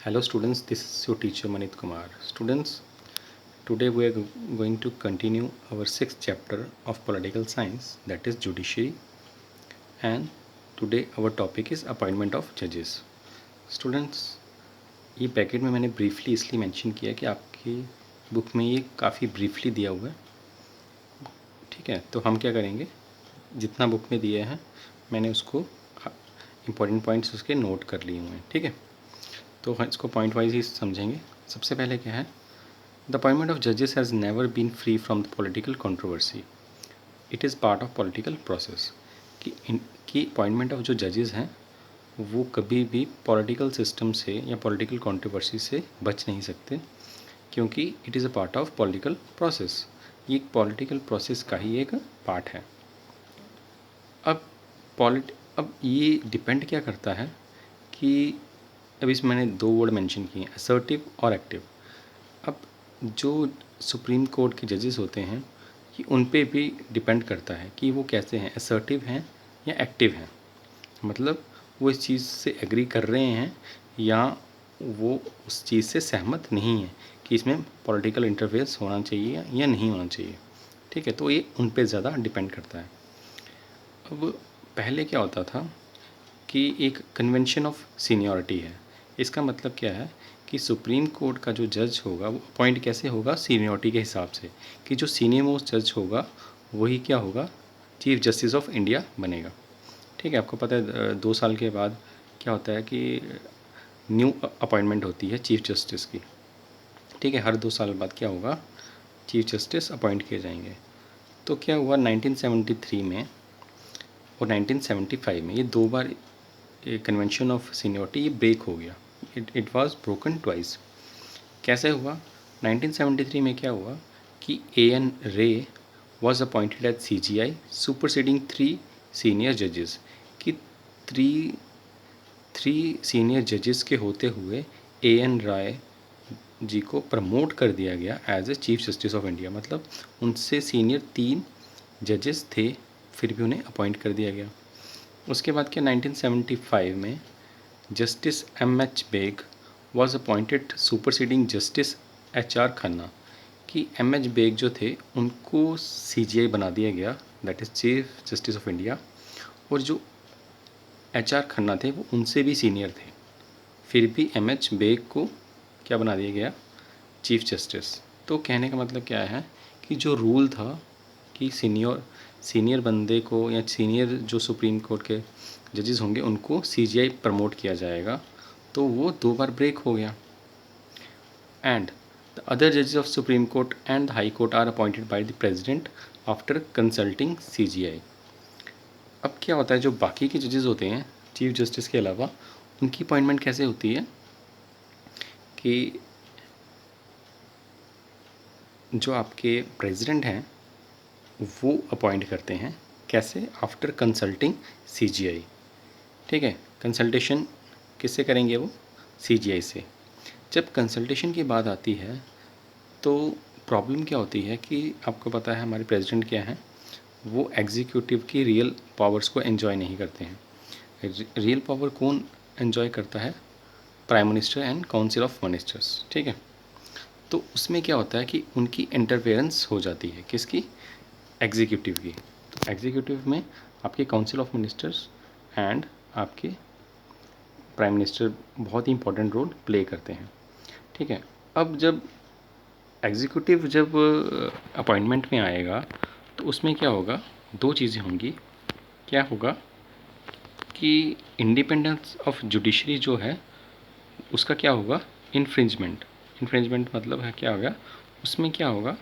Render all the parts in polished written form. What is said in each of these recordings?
Hello students, this is your teacher Manit Kumar. Students, today we are going to continue our sixth chapter of political science, that is judiciary, and today our topic is appointment of judges. Students, ये packet में मैंने briefly इसलिए mention किया कि आपकी book में ये काफ़ी ब्रीफली दिया हुआ है, ठीक है। तो हम क्या करेंगे, जितना बुक में दिए हैं मैंने उसको इम्पोर्टेंट पॉइंट्स उसके नोट कर लिए हुए हैं, ठीक है। तो इसको पॉइंट वाइज ही समझेंगे। सबसे पहले क्या है, द अपॉइंटमेंट ऑफ जजेस has never been free from the political controversy, it is part of political process. कि अपॉइंटमेंट ऑफ जो जजेस हैं वो कभी भी पॉलिटिकल सिस्टम से या पॉलिटिकल कंट्रोवर्सी से बच नहीं सकते, क्योंकि it is a part of political process. ये एक पॉलिटिकल प्रोसेस का ही एक पार्ट है। अब ये डिपेंड क्या करता है कि अभी इसमें मैंने दो वर्ड मेंशन किए, असर्टिव और एक्टिव। अब जो सुप्रीम कोर्ट के जजेस होते हैं कि उन पे भी डिपेंड करता है कि वो कैसे हैं, असर्टिव हैं या एक्टिव हैं। मतलब वो इस चीज़ से एग्री कर रहे हैं या वो उस चीज़ से सहमत नहीं है कि इसमें पॉलिटिकल इंटरफेरेंस होना चाहिए या नहीं होना चाहिए, ठीक है। तो ये उन पे ज़्यादा डिपेंड करता है। अब पहले क्या होता था कि एक कन्वेंशन ऑफ सीनियरिटी है। इसका मतलब क्या है कि सुप्रीम कोर्ट का जो जज होगा वो अपॉइंट कैसे होगा, सीनियरिटी के हिसाब से, कि जो सीनियर मोस्ट जज होगा वही क्या होगा, चीफ जस्टिस ऑफ इंडिया बनेगा, ठीक है। आपको पता है 2 साल के बाद क्या होता है कि न्यू अपॉइंटमेंट होती है चीफ जस्टिस की, ठीक है। हर 2 साल बाद क्या होगा, चीफ जस्टिस अपॉइंट किए जाएंगे। तो क्या हुआ 1973 में और 1975 में, ये 2 बार कन्वेंशन ऑफ सीनियरिटी ये ब्रेक हो गया। It was broken twice. कैसे हुआ, 1973 में क्या हुआ कि A.N. Ray was appointed as CGI superseding 3 senior जजेस, कि थ्री सीनियर जजेस के होते हुए A.N. राय जी को प्रमोट कर दिया गया as a chief justice of India. मतलब उनसे सीनियर 3 जजेस थे, फिर भी उन्हें अपॉइंट कर दिया गया। उसके बाद क्या 1975 में justice M.H. Beg was appointed superseding justice HR Khanna, कि M.H. बेग जो थे उनको CGI बना दिया गया, that is chief justice of India, और जो HR खन्ना थे वो उनसे भी सीनियर थे, फिर भी M.H. बेग को क्या बना दिया गया, चीफ जस्टिस। तो कहने का मतलब क्या है कि जो रूल था कि सीनियर बंदे को या सीनियर जो सुप्रीम कोर्ट के जजेस होंगे उनको CGI प्रमोट किया जाएगा, तो वो 2 बार ब्रेक हो गया। एंड द अदर जजेस of supreme court and the high court are appointed by the president after consulting CGI। अब क्या होता है, जो बाकी के जजेस होते हैं चीफ जस्टिस के अलावा, उनकी अपॉइंटमेंट कैसे होती है कि जो आपके प्रेसिडेंट हैं वो अपॉइंट करते हैं, कैसे, आफ्टर कंसल्टिंग CGI, ठीक है। कंसल्टेशन किससे करेंगे, वो CGI से। जब कंसल्टेशन की बात आती है तो प्रॉब्लम क्या होती है कि आपको पता है हमारे प्रेसिडेंट क्या हैं, वो एग्जीक्यूटिव की रियल पावर्स को एंजॉय नहीं करते हैं। रियल पावर कौन एंजॉय करता है, prime minister and council of ministers, ठीक है। तो उसमें क्या होता है कि उनकी इंटरफेरेंस हो जाती है, किसकी, एग्जीक्यूटिव की। तो एग्जीक्यूटिव में आपके काउंसिल ऑफ मिनिस्टर्स एंड आपके प्राइम मिनिस्टर बहुत ही इंपॉर्टेंट रोल प्ले करते हैं, ठीक है। अब जब एग्जीक्यूटिव जब अपॉइंटमेंट में आएगा तो उसमें क्या होगा, 2 चीज़ें होंगी। क्या होगा कि इंडिपेंडेंस ऑफ जुडिशरी जो है उसका क्या होगा, इन्फ्रिंजमेंट मतलब है क्या होगा, उसमें क्या होगा,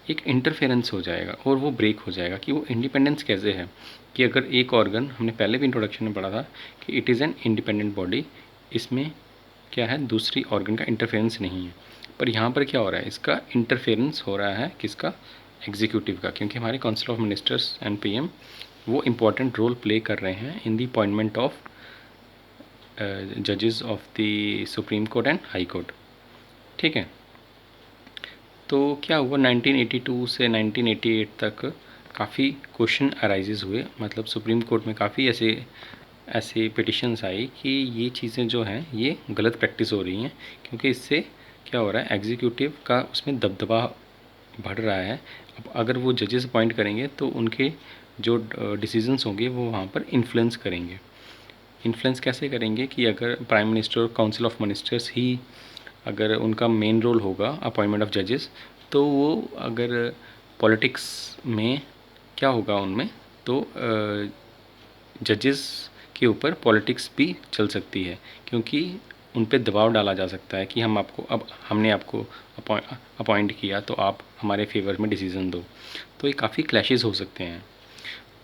एक इंटरफेरेंस हो जाएगा और वो ब्रेक हो जाएगा। कि वो इंडिपेंडेंस कैसे है, कि अगर एक ऑर्गन, हमने पहले भी इंट्रोडक्शन में पढ़ा था कि it is an independent body, इसमें क्या है, दूसरी ऑर्गन का इंटरफेरेंस नहीं है। पर यहाँ पर क्या हो रहा है, इसका इंटरफेरेंस हो रहा है, किसका, एग्जीक्यूटिव का, क्योंकि हमारे council of ministers and PM वो इम्पॉर्टेंट रोल प्ले कर रहे हैं इन द अपॉइंटमेंट ऑफ जजेस of the supreme court and high court, ठीक है। तो क्या हुआ 1982 से 1988 तक काफ़ी क्वेश्चन अराइजेज हुए, मतलब सुप्रीम कोर्ट में काफ़ी ऐसे ऐसी पिटिशन्स आई कि ये चीज़ें जो हैं ये गलत प्रैक्टिस हो रही हैं, क्योंकि इससे क्या हो रहा है, एग्जीक्यूटिव का उसमें दबदबा बढ़ रहा है। अब अगर वो जजेस अपॉइंट करेंगे तो उनके जो डिसीजंस होंगे वो वहाँ पर इन्फ्लुएंस करेंगे। इन्फ्लुएंस कैसे करेंगे कि अगर प्राइम मिनिस्टर और काउंसिल ऑफ मिनिस्टर्स ही अगर उनका मेन रोल होगा अपॉइंटमेंट ऑफ जजेस, तो वो अगर पॉलिटिक्स में क्या होगा उनमें, तो जजेस के ऊपर पॉलिटिक्स भी चल सकती है, क्योंकि उन पे दबाव डाला जा सकता है कि हमने आपको अपॉइंट किया तो आप हमारे फेवर में डिसीज़न दो। तो ये काफ़ी क्लैशेस हो सकते हैं।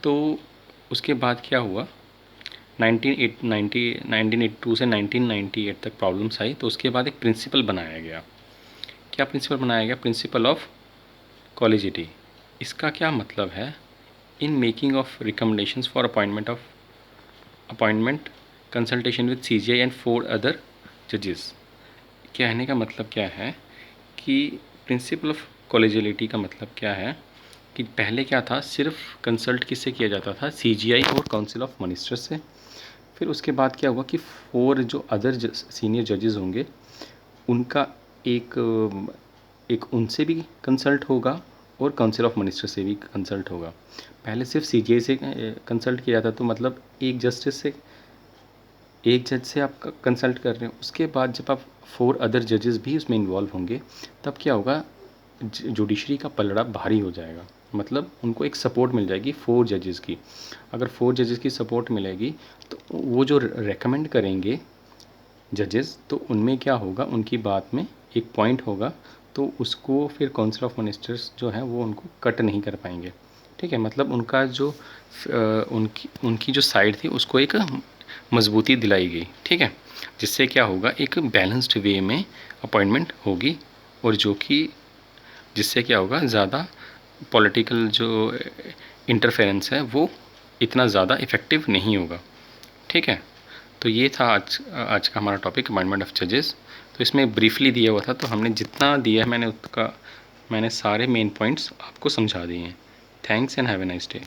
तो उसके बाद क्या हुआ, 1982 से 1998 तक प्रॉब्लम्स आई। तो उसके बाद एक प्रिंसिपल बनाया गया। क्या प्रिंसिपल बनाया गया? Principle of collegiality. इसका क्या मतलब है? In making of recommendations for appointment consultation with CGI and 4 other जजेस। कहने का मतलब क्या है कि प्रिंसिपल ऑफ कॉलेजियलिटी का मतलब क्या है कि पहले क्या था, सिर्फ कंसल्ट किससे किया जाता था? CGI और काउंसिल ऑफ मिनिस्टर्स से। फिर उसके बाद क्या हुआ कि 4 जो अदर सीनियर जजेस होंगे उनका एक उनसे भी कंसल्ट होगा और काउंसिल ऑफ मिनिस्टर से भी कंसल्ट होगा। पहले सिर्फ CGI से कंसल्ट किया जाता, तो मतलब एक जज से आप कंसल्ट कर रहे हो। उसके बाद जब आप 4 अदर जजेस भी उसमें इन्वॉल्व होंगे, तब क्या होगा, जुडिशरी का पलड़ा भारी हो जाएगा। मतलब उनको एक सपोर्ट मिल जाएगी 4 जजेस की। अगर 4 जजेस की सपोर्ट मिलेगी तो वो जो रेकमेंड करेंगे जजेस, तो उनमें क्या होगा, उनकी बात में एक पॉइंट होगा, तो उसको फिर काउंसिल ऑफ मिनिस्टर्स जो है वो उनको कट नहीं कर पाएंगे। ठीक है, मतलब उनका जो उनकी जो साइड थी उसको एक मजबूती दिलाई गई। ठीक है, जिससे क्या होगा, एक बैलेंस्ड वे में अपॉइंटमेंट होगी, और जो कि जिससे क्या होगा, ज़्यादा पॉलिटिकल जो इंटरफेरेंस है वो इतना ज़्यादा इफ़ेक्टिव नहीं होगा। ठीक है, तो ये था आज का हमारा टॉपिक, अपॉइंटमेंट ऑफ जजेस। तो इसमें ब्रीफली दिया हुआ था, तो हमने जितना दिया है मैंने सारे मेन पॉइंट्स आपको समझा दिए हैं। Thanks and have a nice day.